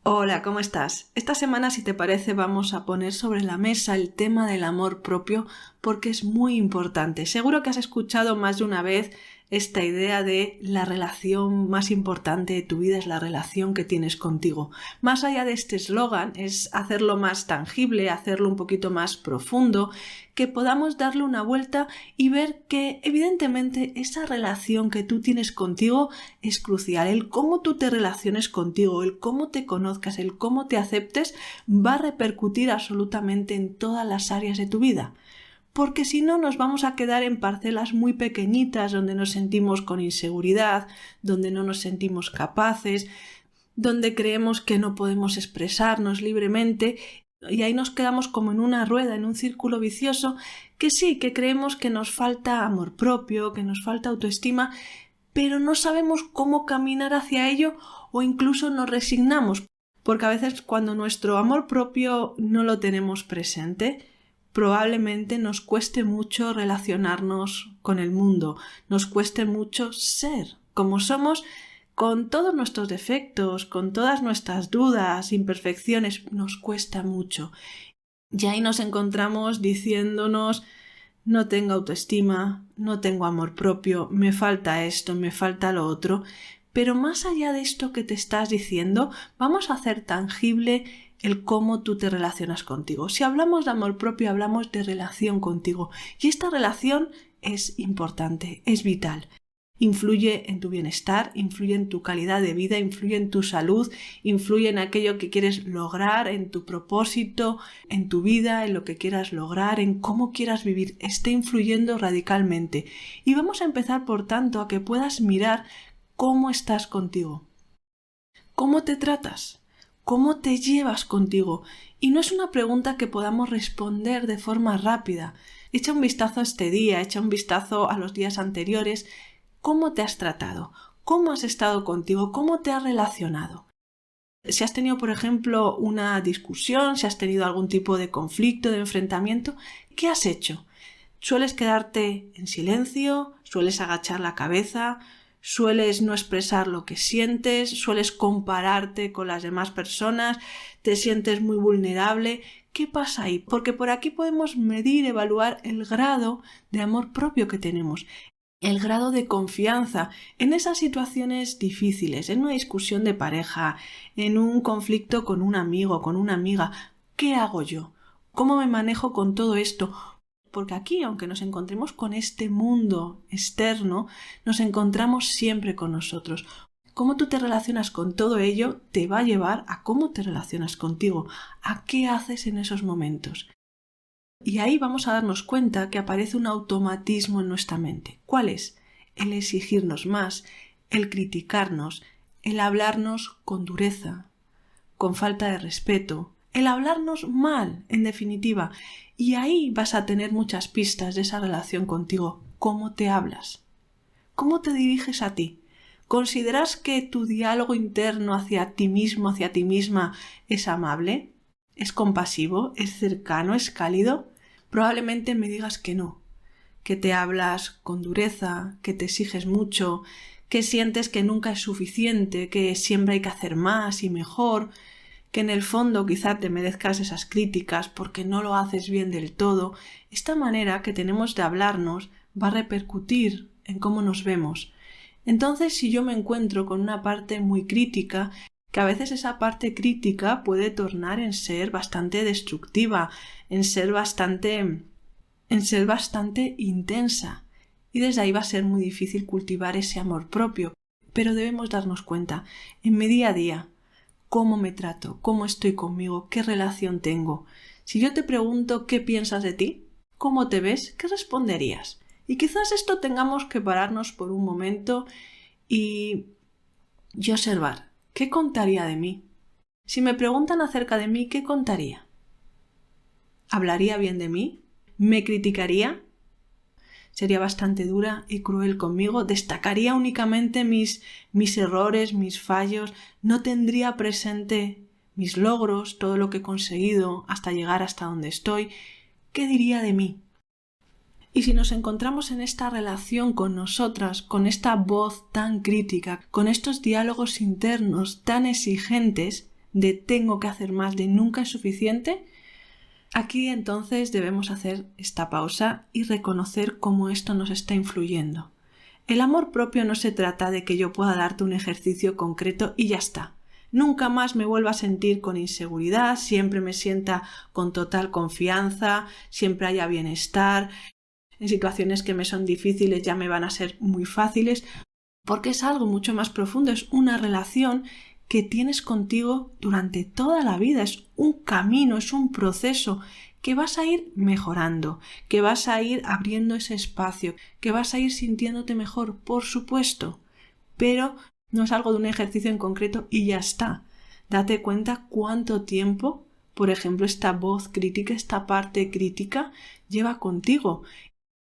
Hola, ¿cómo estás? Esta semana, si te parece, vamos a poner sobre la mesa el tema del amor propio porque es muy importante. Seguro que has escuchado más de una vez esta idea de la relación más importante de tu vida es la relación que tienes contigo. Más allá de este eslogan, es hacerlo más tangible, hacerlo un poquito más profundo, que podamos darle una vuelta y ver que evidentemente esa relación que tú tienes contigo es crucial. El cómo tú te relaciones contigo, el cómo te conozcas, el cómo te aceptes va a repercutir absolutamente en todas las áreas de tu vida. Porque si no nos vamos a quedar en parcelas muy pequeñitas donde nos sentimos con inseguridad, donde no nos sentimos capaces, donde creemos que no podemos expresarnos libremente y ahí nos quedamos como en una rueda, en un círculo vicioso que sí, que creemos que nos falta amor propio, que nos falta autoestima, pero no sabemos cómo caminar hacia ello o incluso nos resignamos, porque a veces cuando nuestro amor propio no lo tenemos presente, probablemente nos cueste mucho relacionarnos con el mundo, nos cueste mucho ser como somos, con todos nuestros defectos, con todas nuestras dudas, imperfecciones, nos cuesta mucho. Y ahí nos encontramos diciéndonos: no tengo autoestima, no tengo amor propio, me falta esto, me falta lo otro. Pero más allá de esto que te estás diciendo, vamos a hacer tangible el cómo tú te relacionas contigo. Si hablamos de amor propio, hablamos de relación contigo. Y esta relación es importante, es vital. Influye en tu bienestar, influye en tu calidad de vida, influye en tu salud, influye en aquello que quieres lograr, en tu propósito, en tu vida, en lo que quieras lograr, en cómo quieras vivir. Está influyendo radicalmente. Y vamos a empezar, por tanto, a que puedas mirar cómo estás contigo. ¿Cómo te tratas? ¿Cómo te llevas contigo? Y no es una pregunta que podamos responder de forma rápida. Echa un vistazo a este día, echa un vistazo a los días anteriores. ¿Cómo te has tratado? ¿Cómo has estado contigo? ¿Cómo te has relacionado? Si has tenido, por ejemplo, una discusión, si has tenido algún tipo de conflicto, de enfrentamiento, ¿qué has hecho? ¿Sueles quedarte en silencio? ¿Sueles agachar la cabeza? ¿Sueles no expresar lo que sientes? ¿Sueles compararte con las demás personas? ¿Te sientes muy vulnerable? ¿Qué pasa ahí? Porque por aquí podemos medir, evaluar el grado de amor propio que tenemos, el grado de confianza en esas situaciones difíciles, en una discusión de pareja, en un conflicto con un amigo, con una amiga. ¿Qué hago yo? ¿Cómo me manejo con todo esto? Porque aquí, aunque nos encontremos con este mundo externo, nos encontramos siempre con nosotros. Cómo tú te relacionas con todo ello te va a llevar a cómo te relacionas contigo, a qué haces en esos momentos. Y ahí vamos a darnos cuenta que aparece un automatismo en nuestra mente. ¿Cuál es? El exigirnos más, el criticarnos, el hablarnos con dureza, con falta de respeto, el hablarnos mal, en definitiva. Y ahí vas a tener muchas pistas de esa relación contigo. ¿Cómo te hablas? ¿Cómo te diriges a ti? ¿Consideras que tu diálogo interno hacia ti mismo, hacia ti misma, es amable? ¿Es compasivo? ¿Es cercano? ¿Es cálido? Probablemente me digas que no, que te hablas con dureza, que te exiges mucho, que sientes que nunca es suficiente, que siempre hay que hacer más y mejor, que en el fondo quizá te merezcas esas críticas porque no lo haces bien del todo. Esta manera que tenemos de hablarnos va a repercutir en cómo nos vemos. Entonces, si yo me encuentro con una parte muy crítica, que a veces esa parte crítica puede tornar en ser bastante destructiva, en ser bastante intensa. Y desde ahí va a ser muy difícil cultivar ese amor propio. Pero debemos darnos cuenta, en mi día a día, cómo me trato, cómo estoy conmigo, qué relación tengo. Si yo te pregunto qué piensas de ti, cómo te ves, ¿qué responderías? Y quizás esto tengamos que pararnos por un momento y observar, ¿qué contaría de mí? Si me preguntan acerca de mí, ¿qué contaría? ¿Hablaría bien de mí? ¿Me criticaría? ¿Sería bastante dura y cruel conmigo? ¿Destacaría únicamente mis errores, mis fallos? ¿No tendría presente mis logros, todo lo que he conseguido hasta llegar hasta donde estoy? ¿Qué diría de mí? Y si nos encontramos en esta relación con nosotras, con esta voz tan crítica, con estos diálogos internos tan exigentes, de tengo que hacer más, de nunca es suficiente, aquí entonces debemos hacer esta pausa y reconocer cómo esto nos está influyendo. El amor propio no se trata de que yo pueda darte un ejercicio concreto y ya está. Nunca más me vuelva a sentir con inseguridad, siempre me sienta con total confianza, siempre haya bienestar. En situaciones que me son difíciles ya me van a ser muy fáciles, porque es algo mucho más profundo, es una relación que tienes contigo durante toda la vida, es un camino, es un proceso que vas a ir mejorando, que vas a ir abriendo ese espacio, que vas a ir sintiéndote mejor, por supuesto, pero no es algo de un ejercicio en concreto y ya está. Date cuenta cuánto tiempo, por ejemplo, esta voz crítica, esta parte crítica, lleva contigo.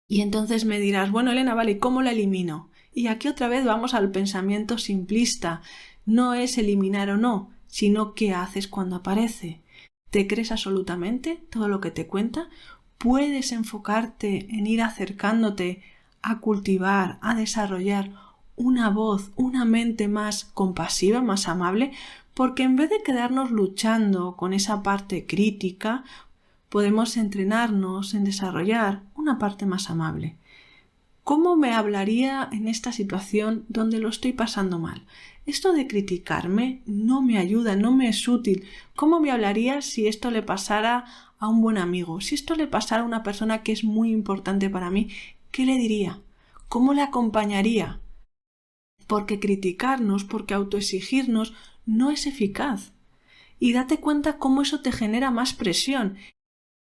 Y entonces me dirás, bueno, Elena, vale, ¿cómo la elimino? Y aquí otra vez vamos al pensamiento simplista. No es eliminar o no, sino qué haces cuando aparece. ¿Te crees absolutamente todo lo que te cuenta? ¿Puedes enfocarte en ir acercándote a cultivar, a desarrollar una voz, una mente más compasiva, más amable? Porque en vez de quedarnos luchando con esa parte crítica, podemos entrenarnos en desarrollar una parte más amable. ¿Cómo me hablaría en esta situación donde lo estoy pasando mal? Esto de criticarme no me ayuda, no me es útil. ¿Cómo me hablaría si esto le pasara a un buen amigo? Si esto le pasara a una persona que es muy importante para mí, ¿qué le diría? ¿Cómo le acompañaría? Porque criticarnos, porque autoexigirnos no es eficaz. Y date cuenta cómo eso te genera más presión.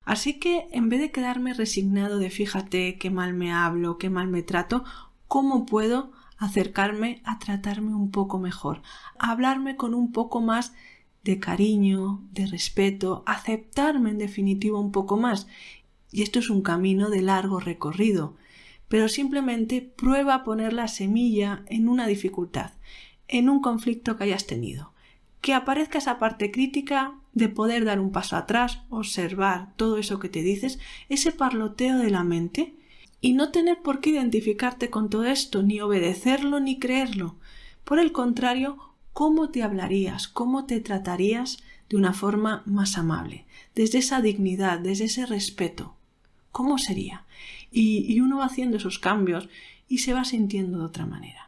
Así que en vez de quedarme resignado de fíjate qué mal me hablo, qué mal me trato, ¿cómo puedo acercarme a tratarme un poco mejor? A hablarme con un poco más de cariño, de respeto, aceptarme en definitiva un poco más. Y esto es un camino de largo recorrido, pero simplemente prueba a poner la semilla en una dificultad, en un conflicto que hayas tenido. Que aparezca esa parte crítica de poder dar un paso atrás, observar todo eso que te dices, ese parloteo de la mente y no tener por qué identificarte con todo esto, ni obedecerlo ni creerlo. Por el contrario, ¿cómo te hablarías? ¿Cómo te tratarías de una forma más amable? Desde esa dignidad, desde ese respeto. ¿Cómo sería? Y uno va haciendo esos cambios y se va sintiendo de otra manera.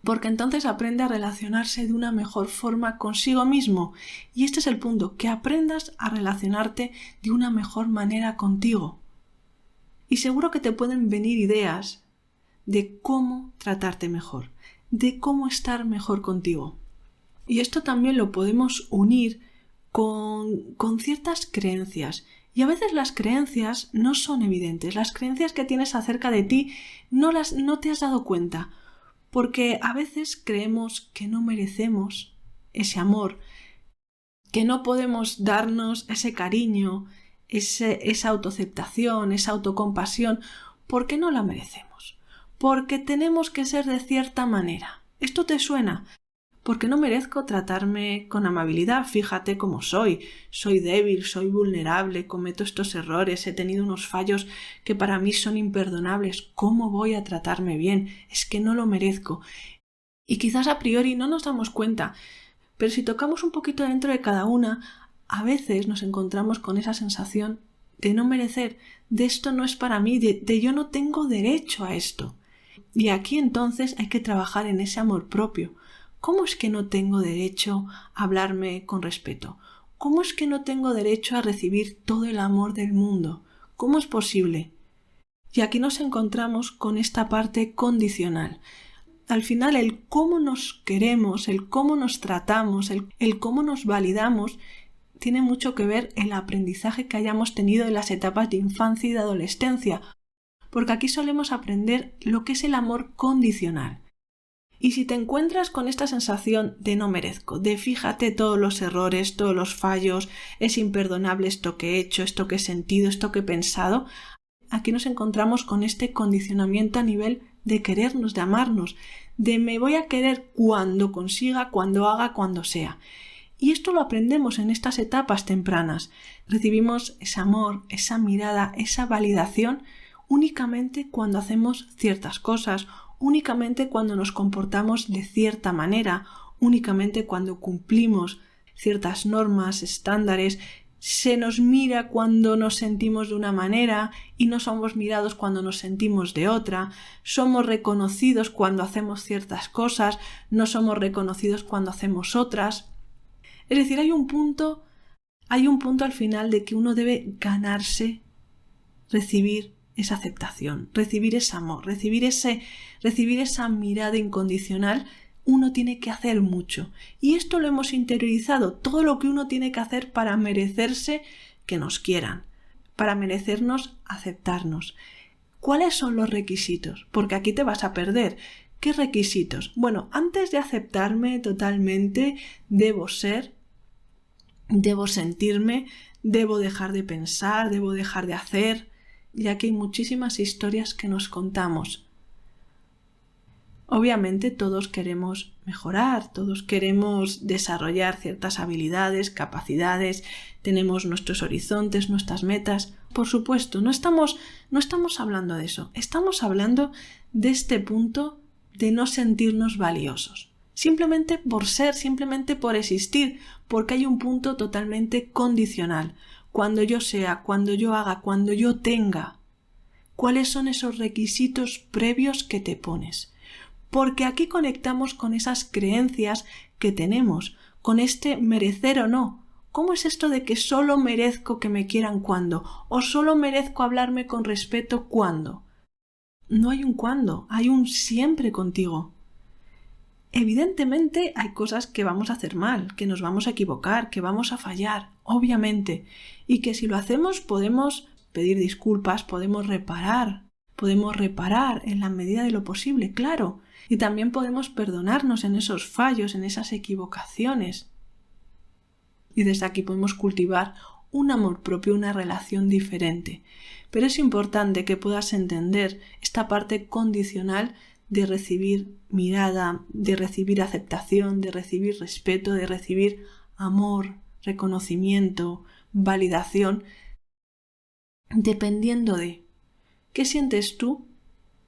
Porque entonces aprende a relacionarse de una mejor forma consigo mismo. Y este es el punto, que aprendas a relacionarte de una mejor manera contigo. Y seguro que te pueden venir ideas de cómo tratarte mejor, de cómo estar mejor contigo. Y esto también lo podemos unir con ciertas creencias. Y a veces las creencias no son evidentes. Las creencias que tienes acerca de ti no te has dado cuenta. Porque a veces creemos que no merecemos ese amor, que no podemos darnos ese cariño, esa autoaceptación, esa autocompasión, porque no la merecemos, porque tenemos que ser de cierta manera. ¿Esto te suena? Porque no merezco tratarme con amabilidad, fíjate cómo soy débil, soy vulnerable, cometo estos errores, he tenido unos fallos que para mí son imperdonables, ¿cómo voy a tratarme bien? Es que no lo merezco. Y quizás a priori no nos damos cuenta, pero si tocamos un poquito dentro de cada una, a veces nos encontramos con esa sensación de no merecer, de esto no es para mí, de yo no tengo derecho a esto. Y aquí entonces hay que trabajar en ese amor propio. ¿Cómo es que no tengo derecho a hablarme con respeto? ¿Cómo es que no tengo derecho a recibir todo el amor del mundo? ¿Cómo es posible? Y aquí nos encontramos con esta parte condicional. Al final, el cómo nos queremos, el cómo nos tratamos, el cómo nos validamos, tiene mucho que ver el aprendizaje que hayamos tenido en las etapas de infancia y de adolescencia, porque aquí solemos aprender lo que es el amor condicional. Y si te encuentras con esta sensación de no merezco, de fíjate todos los errores, todos los fallos, es imperdonable esto que he hecho, esto que he sentido, esto que he pensado, aquí nos encontramos con este condicionamiento a nivel de querernos, de amarnos, de me voy a querer cuando consiga, cuando haga, cuando sea. Y esto lo aprendemos en estas etapas tempranas. Recibimos ese amor, esa mirada, esa validación únicamente cuando hacemos ciertas cosas, únicamente cuando nos comportamos de cierta manera, únicamente cuando cumplimos ciertas normas, estándares. Se nos mira cuando nos sentimos de una manera y no somos mirados cuando nos sentimos de otra. Somos reconocidos cuando hacemos ciertas cosas, no somos reconocidos cuando hacemos otras. Es decir, hay un punto al final de que uno debe ganarse, recibir esa aceptación, recibir ese amor, recibir esa mirada incondicional. Uno tiene que hacer mucho. Y esto lo hemos interiorizado, todo lo que uno tiene que hacer para merecerse que nos quieran, para merecernos aceptarnos. ¿Cuáles son los requisitos? Porque aquí te vas a perder. ¿Qué requisitos? Bueno, antes de aceptarme totalmente, debo ser, debo sentirme, debo dejar de pensar, debo dejar de hacer, ya que hay muchísimas historias que nos contamos. Obviamente todos queremos mejorar, todos queremos desarrollar ciertas habilidades, capacidades, tenemos nuestros horizontes, nuestras metas. Por supuesto, no estamos hablando de eso, estamos hablando de este punto de no sentirnos valiosos. Simplemente por ser, simplemente por existir, porque hay un punto totalmente condicional. Cuando yo sea, cuando yo haga, cuando yo tenga. ¿Cuáles son esos requisitos previos que te pones? Porque aquí conectamos con esas creencias que tenemos, con este merecer o no. ¿Cómo es esto de que solo merezco que me quieran cuando? ¿O solo merezco hablarme con respeto cuando? No hay un cuándo, hay un siempre contigo. Evidentemente hay cosas que vamos a hacer mal, que nos vamos a equivocar, que vamos a fallar, obviamente. Y que si lo hacemos podemos pedir disculpas, podemos reparar en la medida de lo posible, claro. Y también podemos perdonarnos en esos fallos, en esas equivocaciones. Y desde aquí podemos cultivar un amor propio, una relación diferente. Pero es importante que puedas entender esta parte condicional de recibir mirada, de recibir aceptación, de recibir respeto, de recibir amor, reconocimiento, validación, dependiendo de qué sientes tú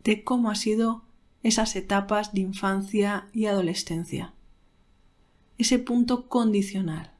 de cómo ha sido esas etapas de infancia y adolescencia. Ese punto condicional.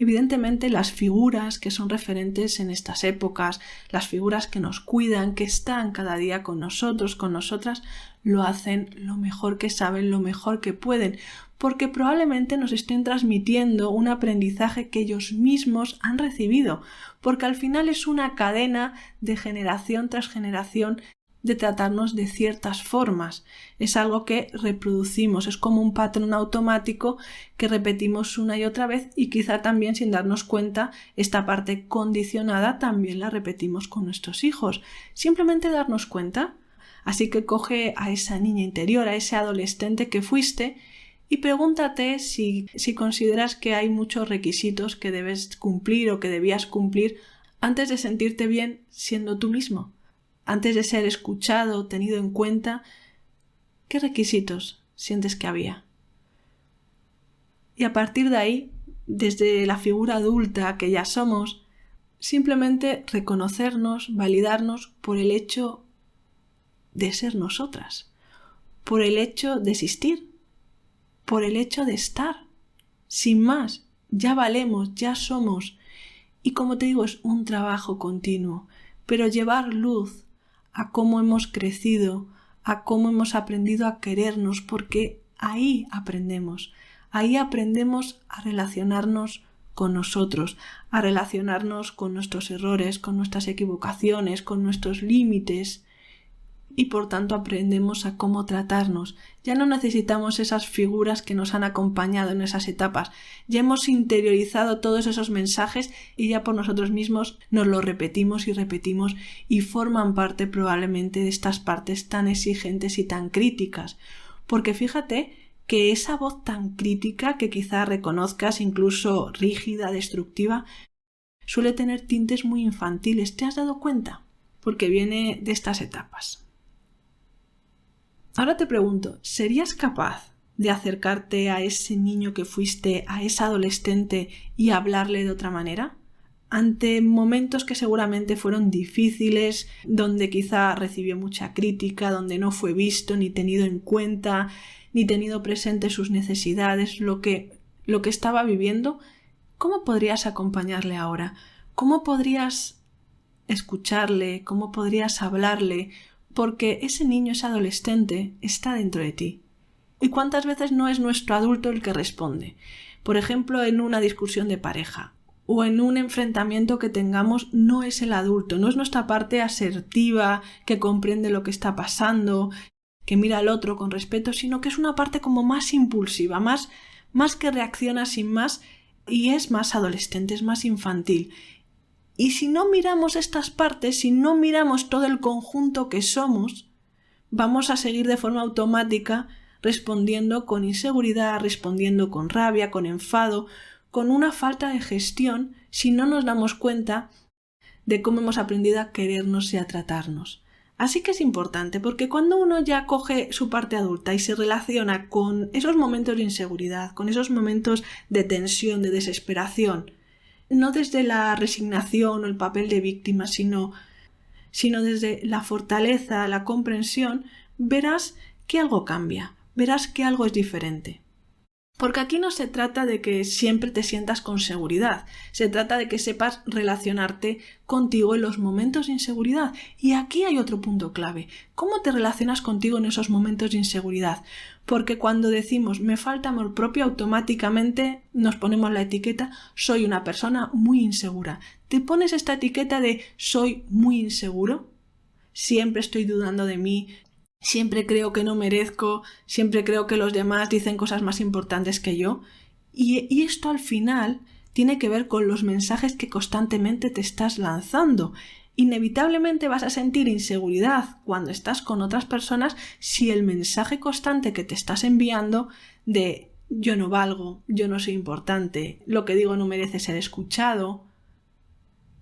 Evidentemente las figuras que son referentes en estas épocas, las figuras que nos cuidan, que están cada día con nosotros, con nosotras, lo hacen lo mejor que saben, lo mejor que pueden, porque probablemente nos estén transmitiendo un aprendizaje que ellos mismos han recibido, porque al final es una cadena de generación tras generación de tratarnos de ciertas formas. Es algo que reproducimos, es como un patrón automático que repetimos una y otra vez y quizá también sin darnos cuenta esta parte condicionada también la repetimos con nuestros hijos. Simplemente darnos cuenta. Así que coge a esa niña interior, a ese adolescente que fuiste y pregúntate si consideras que hay muchos requisitos que debes cumplir o que debías cumplir antes de sentirte bien siendo tú mismo. Antes de ser escuchado, tenido en cuenta, ¿qué requisitos sientes que había? Y a partir de ahí, desde la figura adulta que ya somos, simplemente reconocernos, validarnos por el hecho de ser nosotras, por el hecho de existir, por el hecho de estar. Sin más, ya valemos, ya somos. Y como te digo, es un trabajo continuo, pero llevar luz a cómo hemos crecido, a cómo hemos aprendido a querernos, porque ahí aprendemos a relacionarnos con nosotros, a relacionarnos con nuestros errores, con nuestras equivocaciones, con nuestros límites y por tanto aprendemos a cómo tratarnos. Ya no necesitamos esas figuras que nos han acompañado en esas etapas, ya hemos interiorizado todos esos mensajes y ya por nosotros mismos nos lo repetimos y forman parte probablemente de estas partes tan exigentes y tan críticas. Porque fíjate que esa voz tan crítica que quizá reconozcas incluso rígida, destructiva, suele tener tintes muy infantiles. ¿Te has dado cuenta? Porque viene de estas etapas. Ahora te pregunto, ¿serías capaz de acercarte a ese niño que fuiste, a esa adolescente y hablarle de otra manera? Ante momentos que seguramente fueron difíciles, donde quizá recibió mucha crítica, donde no fue visto ni tenido en cuenta, ni tenido presente sus necesidades, lo que lo que estaba viviendo, ¿cómo podrías acompañarle ahora? ¿Cómo podrías escucharle? ¿Cómo podrías hablarle? Porque ese niño, ese adolescente, está dentro de ti. ¿Y cuántas veces no es nuestro adulto el que responde? Por ejemplo, en una discusión de pareja o en un enfrentamiento que tengamos, no es el adulto, no es nuestra parte asertiva que comprende lo que está pasando, que mira al otro con respeto, sino que es una parte como más impulsiva, más que reacciona sin más y es más adolescente, es más infantil. Y si no miramos estas partes, si no miramos todo el conjunto que somos, vamos a seguir de forma automática respondiendo con inseguridad, respondiendo con rabia, con enfado, con una falta de gestión si no nos damos cuenta de cómo hemos aprendido a querernos y a tratarnos. Así que es importante porque cuando uno ya coge su parte adulta y se relaciona con esos momentos de inseguridad, con esos momentos de tensión, de desesperación, no desde la resignación o el papel de víctima, sino desde la fortaleza, la comprensión, verás que algo cambia, verás que algo es diferente. Porque aquí no se trata de que siempre te sientas con seguridad, se trata de que sepas relacionarte contigo en los momentos de inseguridad. Y aquí hay otro punto clave. ¿Cómo te relacionas contigo en esos momentos de inseguridad? Porque cuando decimos me falta amor propio, automáticamente nos ponemos la etiqueta soy una persona muy insegura. ¿Te pones esta etiqueta de soy muy inseguro? Siempre estoy dudando de mí. Siempre creo que no merezco, siempre creo que los demás dicen cosas más importantes que yo. Y esto al final tiene que ver con los mensajes que constantemente te estás lanzando. Inevitablemente vas a sentir inseguridad cuando estás con otras personas si el mensaje constante que te estás enviando de yo no valgo, yo no soy importante, lo que digo no merece ser escuchado.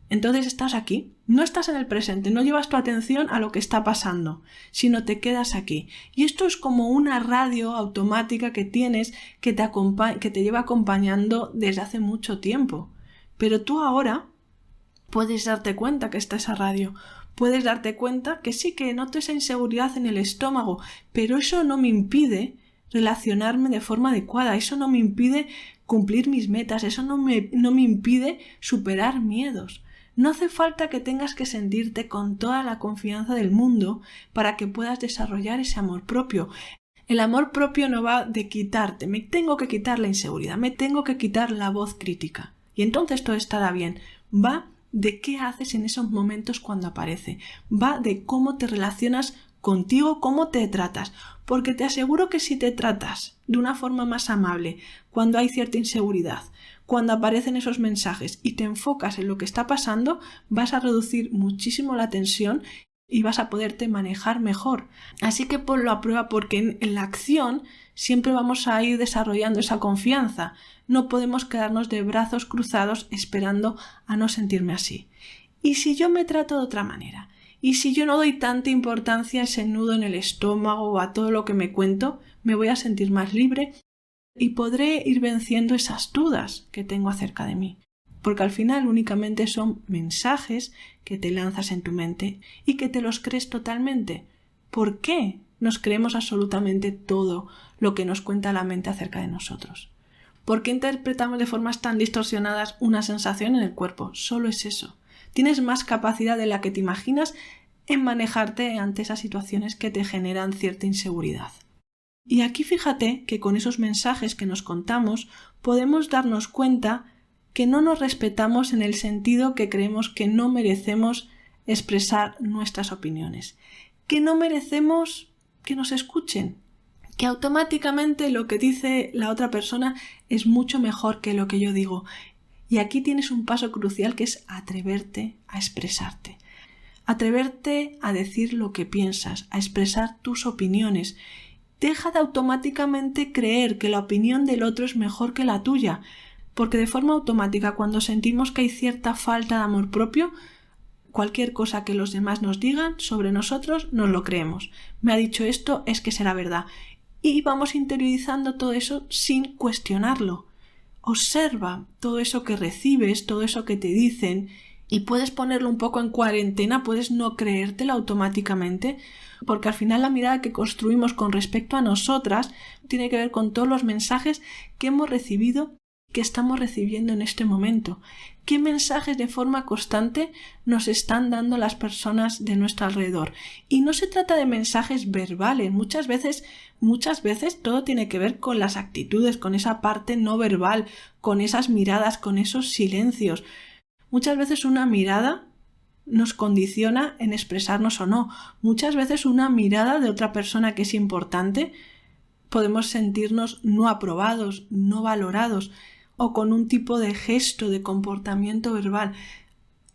Entonces estás aquí, no estás en el presente, no llevas tu atención a lo que está pasando, sino te quedas aquí. Y esto es como una radio automática que tienes que te lleva acompañando desde hace mucho tiempo. Pero tú ahora puedes darte cuenta que está esa radio, puedes darte cuenta que sí, que noto esa inseguridad en el estómago, pero eso no me impide relacionarme de forma adecuada, eso no me impide cumplir mis metas, eso no me impide superar miedos. No hace falta que tengas que sentirte con toda la confianza del mundo para que puedas desarrollar ese amor propio. El amor propio no va de quitarte, me tengo que quitar la inseguridad, me tengo que quitar la voz crítica. Y entonces todo estará bien. Va de qué haces en esos momentos cuando aparece. Va de cómo te relacionas contigo, cómo te tratas. Porque te aseguro que si te tratas de una forma más amable, cuando hay cierta inseguridad, cuando aparecen esos mensajes y te enfocas en lo que está pasando, vas a reducir muchísimo la tensión y vas a poderte manejar mejor. Así que ponlo a prueba porque en la acción siempre vamos a ir desarrollando esa confianza. No podemos quedarnos de brazos cruzados esperando a no sentirme así. ¿Y si yo me trato de otra manera? ¿Y si yo no doy tanta importancia a ese nudo en el estómago o a todo lo que me cuento? Me voy a sentir más libre y podré ir venciendo esas dudas que tengo acerca de mí. Porque al final únicamente son mensajes que te lanzas en tu mente y que te los crees totalmente. ¿Por qué nos creemos absolutamente todo lo que nos cuenta la mente acerca de nosotros? ¿Por qué interpretamos de formas tan distorsionadas una sensación en el cuerpo? Solo es eso. Tienes más capacidad de la que te imaginas en manejarte ante esas situaciones que te generan cierta inseguridad. Y aquí fíjate que con esos mensajes que nos contamos podemos darnos cuenta que no nos respetamos en el sentido que creemos que no merecemos expresar nuestras opiniones, que no merecemos que nos escuchen, que automáticamente lo que dice la otra persona es mucho mejor que lo que yo digo. Y aquí tienes un paso crucial que es atreverte a expresarte, atreverte a decir lo que piensas, a expresar tus opiniones. Deja de automáticamente creer que la opinión del otro es mejor que la tuya, porque de forma automática cuando sentimos que hay cierta falta de amor propio, cualquier cosa que los demás nos digan sobre nosotros nos lo creemos. Me ha dicho esto, es que será verdad. Y vamos interiorizando todo eso sin cuestionarlo. Observa todo eso que recibes, todo eso que te dicen y puedes ponerlo un poco en cuarentena, puedes no creértelo automáticamente, porque al final la mirada que construimos con respecto a nosotras tiene que ver con todos los mensajes que hemos recibido, que estamos recibiendo en este momento. ¿Qué mensajes de forma constante nos están dando las personas de nuestro alrededor? Y no se trata de mensajes verbales. Muchas veces todo tiene que ver con las actitudes, con esa parte no verbal, con esas miradas, con esos silencios. Muchas veces una mirada nos condiciona en expresarnos o no. Muchas veces una mirada de otra persona que es importante podemos sentirnos no aprobados, no valorados, o con un tipo de gesto, de comportamiento verbal.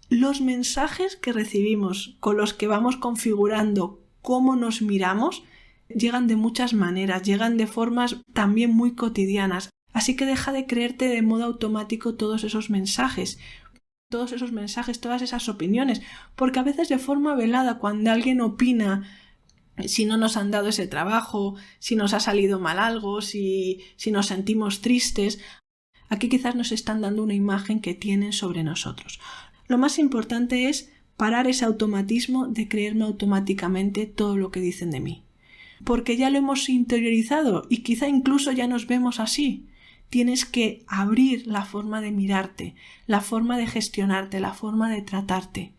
Los mensajes que recibimos, con los que vamos configurando cómo nos miramos, llegan de muchas maneras, llegan de formas también muy cotidianas. Así que deja de creerte de modo automático todos esos mensajes, todas esas opiniones, porque a veces de forma velada, cuando alguien opina si no nos han dado ese trabajo, si nos ha salido mal algo, si nos sentimos tristes, aquí quizás nos están dando una imagen que tienen sobre nosotros. Lo más importante es parar ese automatismo de creerme automáticamente todo lo que dicen de mí, porque ya lo hemos interiorizado y quizá incluso ya nos vemos así. Tienes que abrir la forma de mirarte, la forma de gestionarte, la forma de tratarte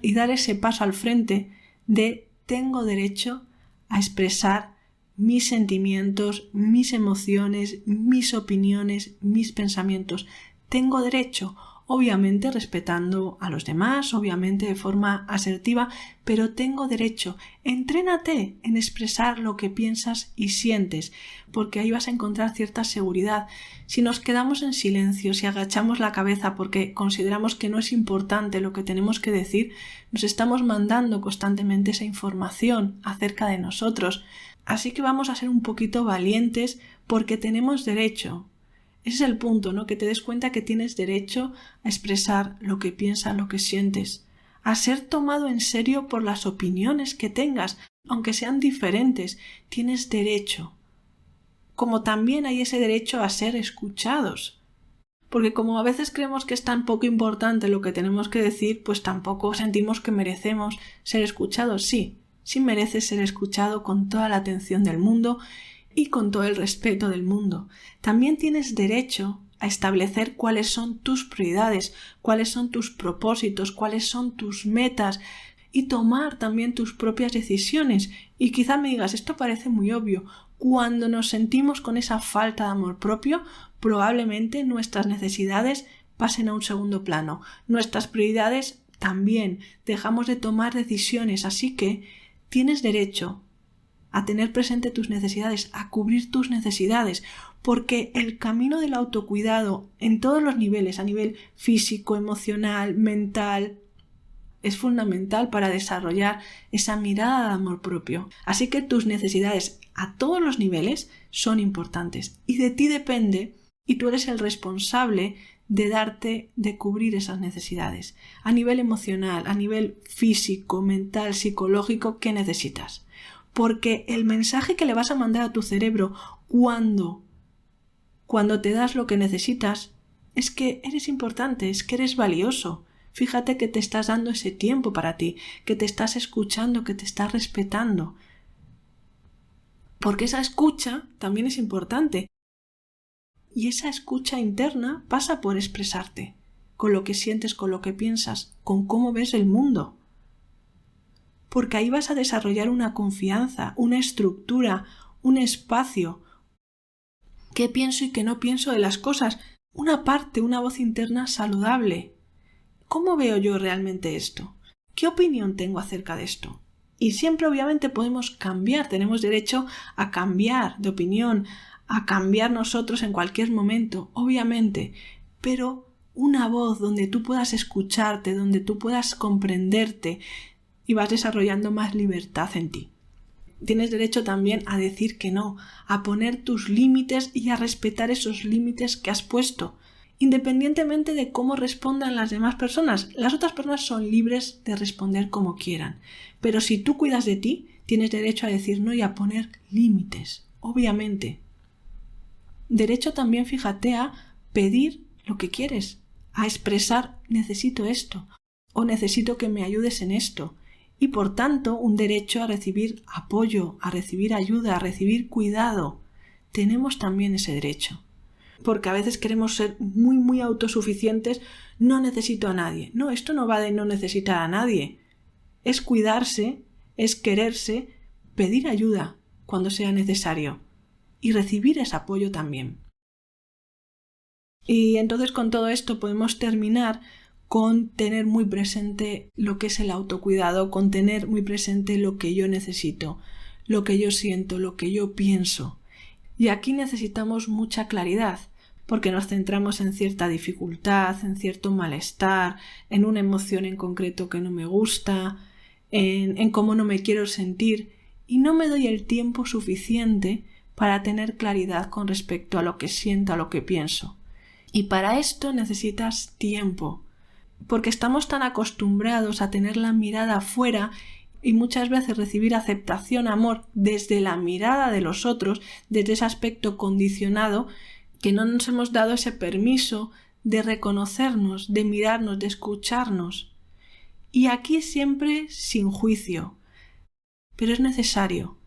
y dar ese paso al frente de tengo derecho a expresar mis sentimientos, mis emociones, mis opiniones, mis pensamientos. Tengo derecho, obviamente respetando a los demás, obviamente de forma asertiva, pero tengo derecho. Entrénate en expresar lo que piensas y sientes, porque ahí vas a encontrar cierta seguridad. Si nos quedamos en silencio, si agachamos la cabeza porque consideramos que no es importante lo que tenemos que decir, nos estamos mandando constantemente esa información acerca de nosotros. Así que vamos a ser un poquito valientes porque tenemos derecho. Ese es el punto, ¿no? Que te des cuenta que tienes derecho a expresar lo que piensas, lo que sientes, a ser tomado en serio por las opiniones que tengas, aunque sean diferentes. Tienes derecho. Como también hay ese derecho a ser escuchados. Porque como a veces creemos que es tan poco importante lo que tenemos que decir, pues tampoco sentimos que merecemos ser escuchados. Sí mereces ser escuchado con toda la atención del mundo y con todo el respeto del mundo. También tienes derecho a establecer cuáles son tus prioridades, cuáles son tus propósitos, cuáles son tus metas y tomar también tus propias decisiones. Y quizá me digas, esto parece muy obvio. Cuando nos sentimos con esa falta de amor propio, probablemente nuestras necesidades pasen a un segundo plano. Nuestras prioridades también. Dejamos de tomar decisiones, así que tienes derecho a tener presente tus necesidades, a cubrir tus necesidades, porque el camino del autocuidado en todos los niveles, a nivel físico, emocional, mental, es fundamental para desarrollar esa mirada de amor propio. Así que tus necesidades a todos los niveles son importantes y de ti depende, y tú eres el responsable de cubrir esas necesidades. A nivel emocional, a nivel físico, mental, psicológico, ¿qué necesitas? Porque el mensaje que le vas a mandar a tu cerebro cuando te das lo que necesitas es que eres importante, es que eres valioso. Fíjate que te estás dando ese tiempo para ti, que te estás escuchando, que te estás respetando. Porque esa escucha también es importante. Y esa escucha interna pasa por expresarte, con lo que sientes, con lo que piensas, con cómo ves el mundo. Porque ahí vas a desarrollar una confianza, una estructura, un espacio. ¿Qué pienso y qué no pienso de las cosas? Una parte, una voz interna saludable. ¿Cómo veo yo realmente esto? ¿Qué opinión tengo acerca de esto? Y siempre obviamente podemos cambiar, tenemos derecho a cambiar de opinión, a cambiar nosotros en cualquier momento, obviamente, pero una voz donde tú puedas escucharte, donde tú puedas comprenderte y vas desarrollando más libertad en ti. Tienes derecho también a decir que no, a poner tus límites y a respetar esos límites que has puesto. Independientemente de cómo respondan las demás personas, las otras personas son libres de responder como quieran. Pero si tú cuidas de ti, tienes derecho a decir no y a poner límites, obviamente. Derecho también, fíjate, a pedir lo que quieres, a expresar necesito esto o necesito que me ayudes en esto. y por tanto un derecho a recibir apoyo, a recibir ayuda, a recibir cuidado. Tenemos también ese derecho. Porque a veces queremos ser muy autosuficientes, no necesito a nadie. No, esto no va de no necesitar a nadie. Es cuidarse, es quererse, pedir ayuda cuando sea necesario y recibir ese apoyo también. Y entonces con todo esto podemos terminar con tener muy presente lo que es el autocuidado, con tener muy presente lo que yo necesito, lo que yo siento, lo que yo pienso. Y aquí necesitamos mucha claridad, porque nos centramos en cierta dificultad, en cierto malestar, en una emoción en concreto que no me gusta, en cómo no me quiero sentir, y no me doy el tiempo suficiente para tener claridad con respecto a lo que siento, a lo que pienso. Y para esto necesitas tiempo, porque estamos tan acostumbrados a tener la mirada afuera y muchas veces recibir aceptación, amor desde la mirada de los otros, desde ese aspecto condicionado, que no nos hemos dado ese permiso de reconocernos, de mirarnos, de escucharnos. Y aquí siempre sin juicio. Pero es necesario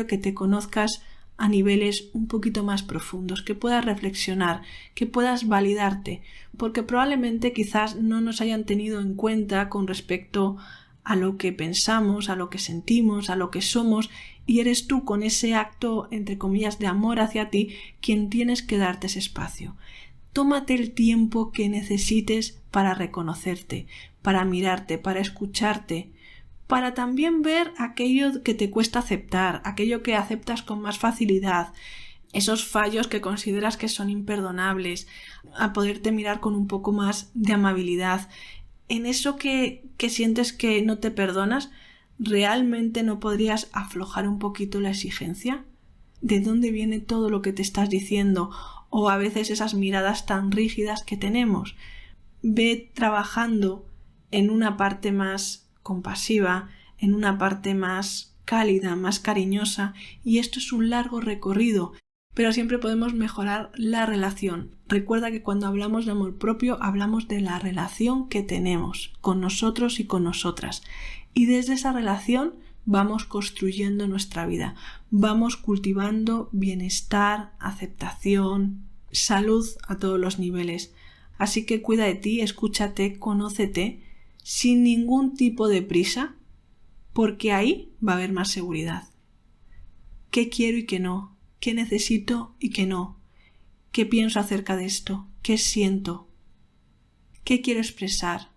que te conozcas a niveles un poquito más profundos, que puedas reflexionar, que puedas validarte, porque probablemente quizás no nos hayan tenido en cuenta con respecto a lo que pensamos, a lo que sentimos, a lo que somos, y eres tú con ese acto, entre comillas, de amor hacia ti, quien tienes que darte ese espacio. Tómate el tiempo que necesites para reconocerte, para mirarte, para escucharte, para también ver aquello que te cuesta aceptar, aquello que aceptas con más facilidad, esos fallos que consideras que son imperdonables, a poderte mirar con un poco más de amabilidad. En eso que sientes que no te perdonas, ¿realmente no podrías aflojar un poquito la exigencia? ¿De dónde viene todo lo que te estás diciendo? O a veces esas miradas tan rígidas que tenemos. Ve trabajando en una parte más compasiva, en una parte más cálida, más cariñosa, y esto es un largo recorrido, pero siempre podemos mejorar la relación. Recuerda que cuando hablamos de amor propio hablamos de la relación que tenemos con nosotros y con nosotras, y desde esa relación vamos construyendo nuestra vida, vamos cultivando bienestar, aceptación, salud a todos los niveles. Así que cuida de ti, escúchate, conócete, sin ningún tipo de prisa, porque ahí va a haber más seguridad. ¿Qué quiero y qué no? ¿Qué necesito y qué no? ¿Qué pienso acerca de esto? ¿Qué siento? ¿Qué quiero expresar?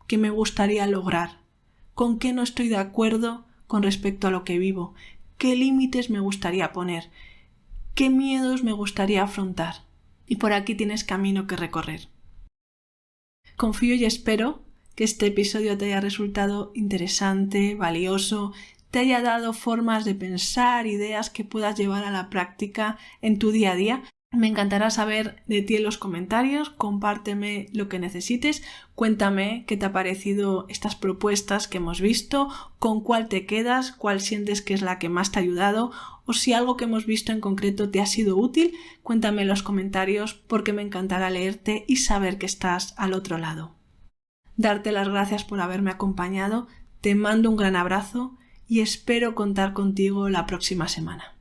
¿Qué me gustaría lograr? ¿Con qué no estoy de acuerdo con respecto a lo que vivo? ¿Qué límites me gustaría poner? ¿Qué miedos me gustaría afrontar? Y por aquí tienes camino que recorrer. Confío y espero que este episodio te haya resultado interesante, valioso, te haya dado formas de pensar, ideas que puedas llevar a la práctica en tu día a día. Me encantará saber de ti en los comentarios, compárteme lo que necesites, cuéntame qué te ha parecido estas propuestas que hemos visto, con cuál te quedas, cuál sientes que es la que más te ha ayudado, o si algo que hemos visto en concreto te ha sido útil, cuéntame en los comentarios porque me encantará leerte y saber que estás al otro lado. Darte las gracias por haberme acompañado, te mando un gran abrazo y espero contar contigo la próxima semana.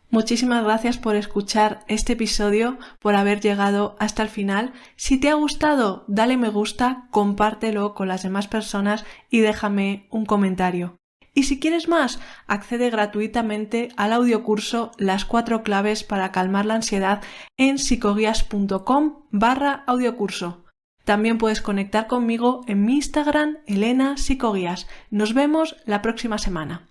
Muchísimas gracias por escuchar este episodio, por haber llegado hasta el final. Si te ha gustado, dale me gusta, compártelo con las demás personas y déjame un comentario. Y si quieres más, accede gratuitamente al audiocurso Las 4 claves para calmar la ansiedad en psicoguías.com/audiocurso. También puedes conectar conmigo en mi Instagram, Elena Psicoguías. Nos vemos la próxima semana.